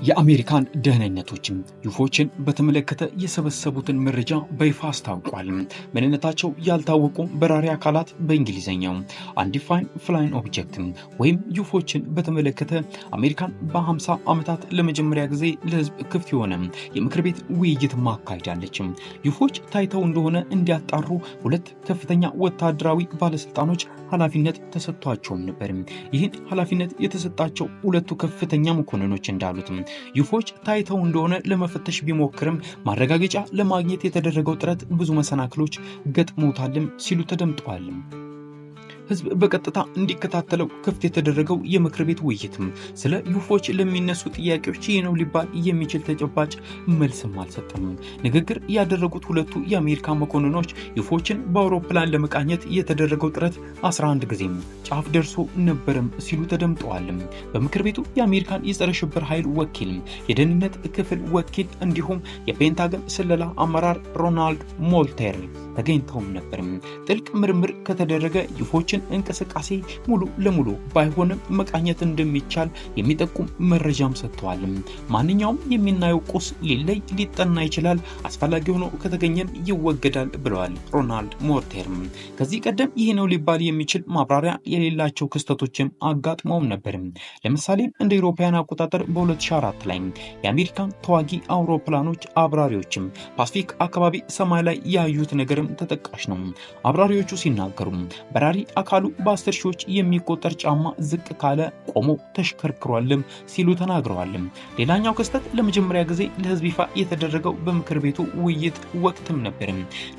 የአሜሪካን ደህንነቶችም ዩፎችን በተመለከተ የሰበሰቡትን መረጃ በይፋ አስታውቋል። ምንነታቸው ያልታወቁ በራሪ አካላት በእንግሊዝኛው አንዲፋይንድ ፍላይንግ ኦብጀክት ወይም ዩፎችን በተመለከተ አሜሪካን በ50 ዓመታት ለመጀመሪያ ጊዜ ለህዝብ ክፍት የሆነ የምክር ቤት ውይይት ማካሄዳለች። ዩፎች ታይተው እንደሆነ እንዲያጣሩ ሁለት ከፍተኛ ወታደራዊ ባለስልጣኖች ኃላፊነት ተሰጥቷቸውም ነበር። ይህን ኃላፊነት የተሰጣቸው ሁለቱ ከፍተኛ መኮንኖች እንዳሉት ዩፎች ታይተው እንደሆነ ለመፈተሽ ቢሞክርም ማረጋገጫ ለማግኘት የተደረገው ጥረት ብዙ መሰናክሎች ገጥሞታልም ሲሉ ተደምጠዋል። ህዝብ በቀጥታ እንዲከታተለው ክፍት የተደረገው የምክር ቤት ውይይትም ስለ ዩፎች ለሚነሱ ጥያቄዎች ይህ ነው ሊባል የሚችል ተጨባጭ መልስም አልሰጠም። ንግግር ያደረጉት ሁለቱ የአሜሪካ መኮንኖች ዩፎችን በአውሮፕላን ለመቃኘት የተደረገው ጥረት 11 ጊዜም ጫፍ ደርሶ ነበርም ሲሉ ተደምጠዋል። በምክር ቤቱ የአሜሪካን የጸረ ሽብር ኃይል ወኪል፣ የደህንነት ክፍል ወኪል እንዲሁም የፔንታገን ስለላ አመራር ሮናልድ ሞልቴር ተገኝተውም ነበር። ጥልቅ ምርምር ከተደረገ ዩፎችን እንቅስቃሴ ሙሉ ለሙሉ ባይሆንም መቃኘት እንደሚቻል የሚጠቁም መረጃም ሰጥተዋል። ማንኛውም የሚናየው ቁስ ሊለይ ሊጠና ይችላል፣ አስፈላጊ ሆኖ ከተገኘም ይወገዳል ብለዋል ሮናልድ ሞልቴር። ከዚህ ቀደም ይህ ነው ሊባል የሚችል ማብራሪያ የሌላቸው ክስተቶችም አጋጥመውም ነበር። ለምሳሌ እንደ አውሮፓውያን አቆጣጠር በ2004 ላይ የአሜሪካን ተዋጊ አውሮፕላኖች አብራሪዎችም ፓሲፊክ አካባቢ ሰማይ ላይ ያዩት ነገር ተጠቃሽ ነው። አብራሪዎቹ ሲናገሩ በራሪ አካሉ በ10 ሺዎች የሚቆጠር ጫማ ዝቅ ካለ ቆሞ ተሽከርክሯልም ሲሉ ተናግረዋል። ሌላኛው ክስተት ለመጀመሪያ ጊዜ ለህዝብ ይፋ የተደረገው በምክር ቤቱ ውይይት ወቅትም ነበር።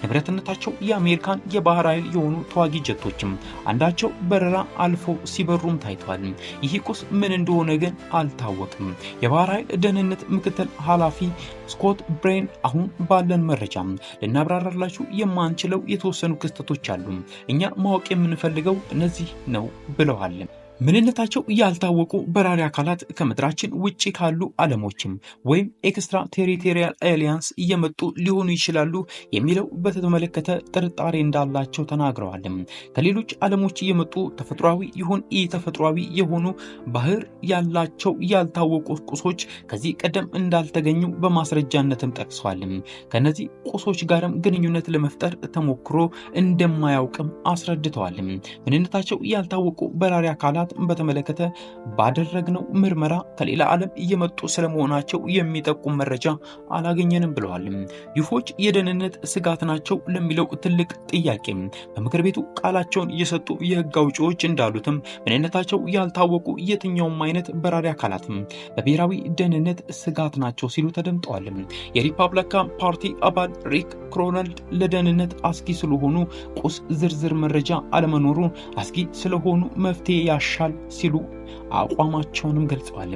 ንብረትነታቸው የአሜሪካን የባህር ኃይል የሆኑ ተዋጊ ጀቶችም አንዳቸው በረራ አልፎ ሲበሩም ታይቷል። ይህ ቁስ ምን እንደሆነ ግን አልታወቅም። የባህር ኃይል ደህንነት ምክትል ኃላፊ ስኮት ብሬን አሁን ባለን መረጃ ልናብራራላችሁ የማንችለው የተወሰኑ ክስተቶች አሉ፣ እኛ ማወቅ የምንፈልገው እነዚህ ነው ብለዋል። ምንነታቸው ያልታወቁ በራሪ አካላት ከምድራችን ውጪ ካሉ ዓለሞችም ወይም ኤክስትራ ቴሪቶሪያል አሊያንስ እየመጡ ሊሆኑ ይችላሉ የሚለው በተመለከተ ጥርጣሬ እንዳላቸው ተናግረዋል። ከሌሎች ዓለሞች እየመጡ ተፈጥሯዊ ይሁን ኢተፈጥሯዊ የሆኑ ባህር ያላቸው ያልታወቁ ቁሶች ከዚህ ቀደም እንዳልተገኙ በማስረጃነትም ጠቅሰዋል። ከነዚህ ቁሶች ጋርም ግንኙነት ለመፍጠር ተሞክሮ እንደማያውቅም አስረድተዋል። ምንነታቸው ያልታወቁ በራሪ አካላት በተመለከተ ባደረግነው ምርመራ ከሌላ ዓለም እየመጡ ስለመሆናቸው የሚጠቁም መረጃ አላገኘንም ብለዋል። ዩፎች የደህንነት ስጋት ናቸው ለሚለው ትልቅ ጥያቄ በምክር ቤቱ ቃላቸውን የሰጡ የህግ አውጪዎች እንዳሉትም ምንነታቸው ያልታወቁ የትኛውም አይነት በራሪ አካላትም በብሔራዊ ደህንነት ስጋት ናቸው ሲሉ ተደምጠዋል። የሪፐብሊካን ፓርቲ አባል ሪክ ክሮናልድ ለደህንነት አስጊ ስለሆኑ ቁስ ዝርዝር መረጃ አለመኖሩ አስጊ ስለሆኑ መፍትሄ ያሻል ሲሉ አቋማቸውንም ገልጸዋል።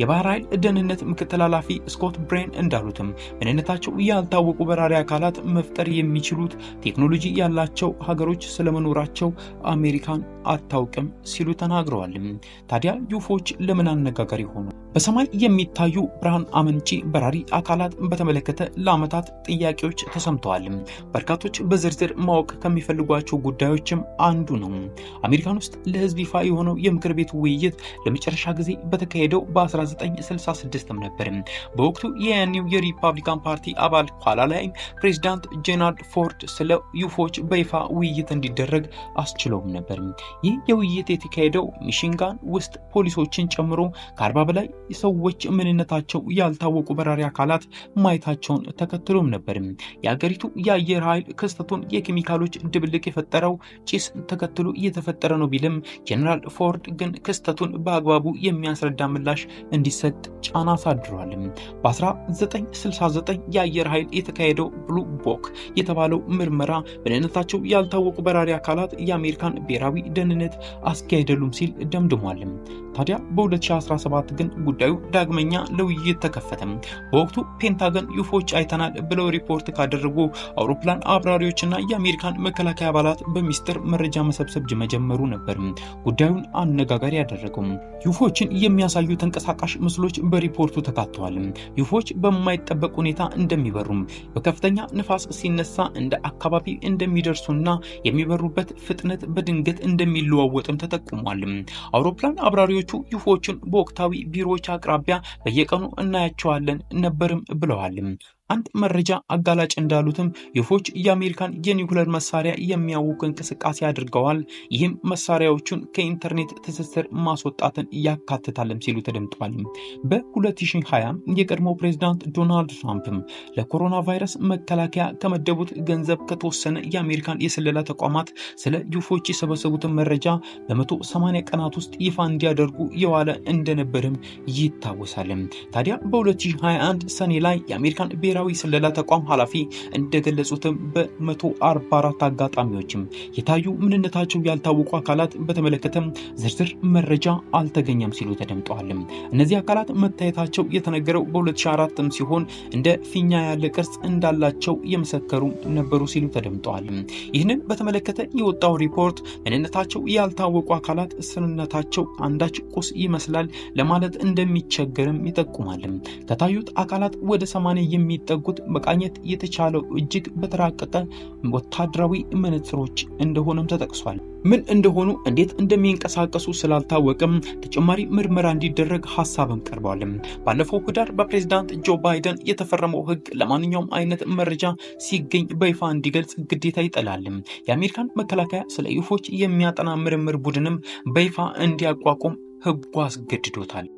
የባህር ኃይል ደህንነት ምክትል ኃላፊ ስኮት ብሬን እንዳሉትም ምንነታቸው ያልታወቁ በራሪ አካላት መፍጠር የሚችሉት ቴክኖሎጂ ያላቸው ሀገሮች ስለመኖራቸው አሜሪካን አታውቅም ሲሉ ተናግረዋል። ታዲያ ዩፎች ለምን አነጋጋሪ ሆኑ? በሰማይ የሚታዩ ብርሃን አመንጪ በራሪ አካላት በተመለከተ ለዓመታት ጥያቄዎች ተሰምተዋል። በርካቶች በዝርዝር ማወቅ ከሚፈልጓቸው ጉዳዮችም አንዱ ነው። አሜሪካን ውስጥ ለህዝብ ይፋ የሆነው የምክር ቤት ውይይት ለመጨረሻ ጊዜ በተካሄደው በ1966 ነበር። በወቅቱ የያኔው የሪፐብሊካን ፓርቲ አባል ኋላ ላይ ፕሬዚዳንት ጄራልድ ፎርድ ስለ ዩፎች በይፋ ውይይት እንዲደረግ አስችለውም ነበር። ይህ የውይይት የተካሄደው ሚሽጋን ውስጥ ፖሊሶችን ጨምሮ ከ40 በላይ ሰዎች ምንነታቸው ያልታወቁ በራሪ አካላት ማየታቸውን ተከትሎም ነበር። የአገሪቱ የአየር ኃይል ክስተቱን የኬሚካሎች ድብልቅ የፈጠረው ጭስ ተከትሎ እየተፈጠረ ነው ቢልም ጄኔራል ፎርድ ግን ክስተቱን በአግባቡ የሚያስረዳ ምላሽ እንዲሰጥ ጫና አሳድሯል። በ1969 የአየር ኃይል የተካሄደው ብሉ ቦክ የተባለው ምርመራ ምንነታቸው ያልታወቁ በራሪ አካላት የአሜሪካን ብሔራዊ ደህንነት አስጊ አይደሉም ሲል ደምድሟል። ታዲያ በ2017 ግን ጉዳዩ ዳግመኛ ለውይይት ተከፈተ። በወቅቱ ፔንታገን ዩፎች አይተናል ብለው ሪፖርት ካደረጉ አውሮፕላን አብራሪዎችና የአሜሪካን መከላከያ አባላት በሚስጥር መረጃ መሰብሰብ መጀመሩ ነበር ጉዳዩን አነጋጋሪ ያደረገው። ዩፎችን የሚያሳዩ ተንቀሳቃሽ ምስሎች በሪፖርቱ ተካተዋል። ዩፎች በማይጠበቅ ሁኔታ እንደሚበሩም በከፍተኛ ንፋስ ሲነሳ እንደ አካባቢ እንደሚደርሱና የሚበሩበት ፍጥነት በድንገት እንደሚለዋወጥም ተጠቁሟል። አውሮፕላን አብራሪዎቹ ዩፎችን በወቅታዊ ቢሮዎች አቅራቢያ በየቀኑ እናያቸዋለን ነበርም ብለዋል። አንድ መረጃ አጋላጭ እንዳሉትም ዩፎች የአሜሪካን የኒውክሌር መሳሪያ የሚያውክ እንቅስቃሴ አድርገዋል። ይህም መሳሪያዎቹን ከኢንተርኔት ትስስር ማስወጣትን ያካትታልም ሲሉ ተደምጠዋል። በ2020 የቀድሞ ፕሬዝዳንት ዶናልድ ትራምፕም ለኮሮና ቫይረስ መከላከያ ከመደቡት ገንዘብ ከተወሰነ የአሜሪካን የስለላ ተቋማት ስለ ዩፎች የሰበሰቡትን መረጃ በ180 ቀናት ውስጥ ይፋ እንዲያደርጉ የዋለ እንደነበርም ይታወሳል። ታዲያ በ2021 ሰኔ ላይ የአሜሪካን ብሔራዊ ስለላ ተቋም ኃላፊ እንደገለጹትም በ144 አጋጣሚዎችም የታዩ ምንነታቸው ያልታወቁ አካላት በተመለከተም ዝርዝር መረጃ አልተገኘም ሲሉ ተደምጠዋል። እነዚህ አካላት መታየታቸው የተነገረው በ2004 ሲሆን እንደ ፊኛ ያለ ቅርጽ እንዳላቸው የመሰከሩ ነበሩ ሲሉ ተደምጠዋል። ይህንን በተመለከተ የወጣው ሪፖርት ምንነታቸው ያልታወቁ አካላት ስንነታቸው አንዳች ቁስ ይመስላል ለማለት እንደሚቸገርም ይጠቁማል። ከታዩት አካላት ወደ 80 የሚጠጉት መቃኘት የተቻለው እጅግ በተራቀቀ ወታደራዊ መነጽሮች እንደሆነም ተጠቅሷል። ምን እንደሆኑ እንዴት እንደሚንቀሳቀሱ ስላልታወቀም ተጨማሪ ምርመራ እንዲደረግ ሐሳብም ቀርቧል። ባለፈው ህዳር በፕሬዝዳንት ጆ ባይደን የተፈረመው ህግ ለማንኛውም አይነት መረጃ ሲገኝ በይፋ እንዲገልጽ ግዴታ ይጥላል። የአሜሪካን መከላከያ ስለ ዩፎች የሚያጠና ምርምር ቡድንም በይፋ እንዲያቋቁም ህጉ አስገድዶታል።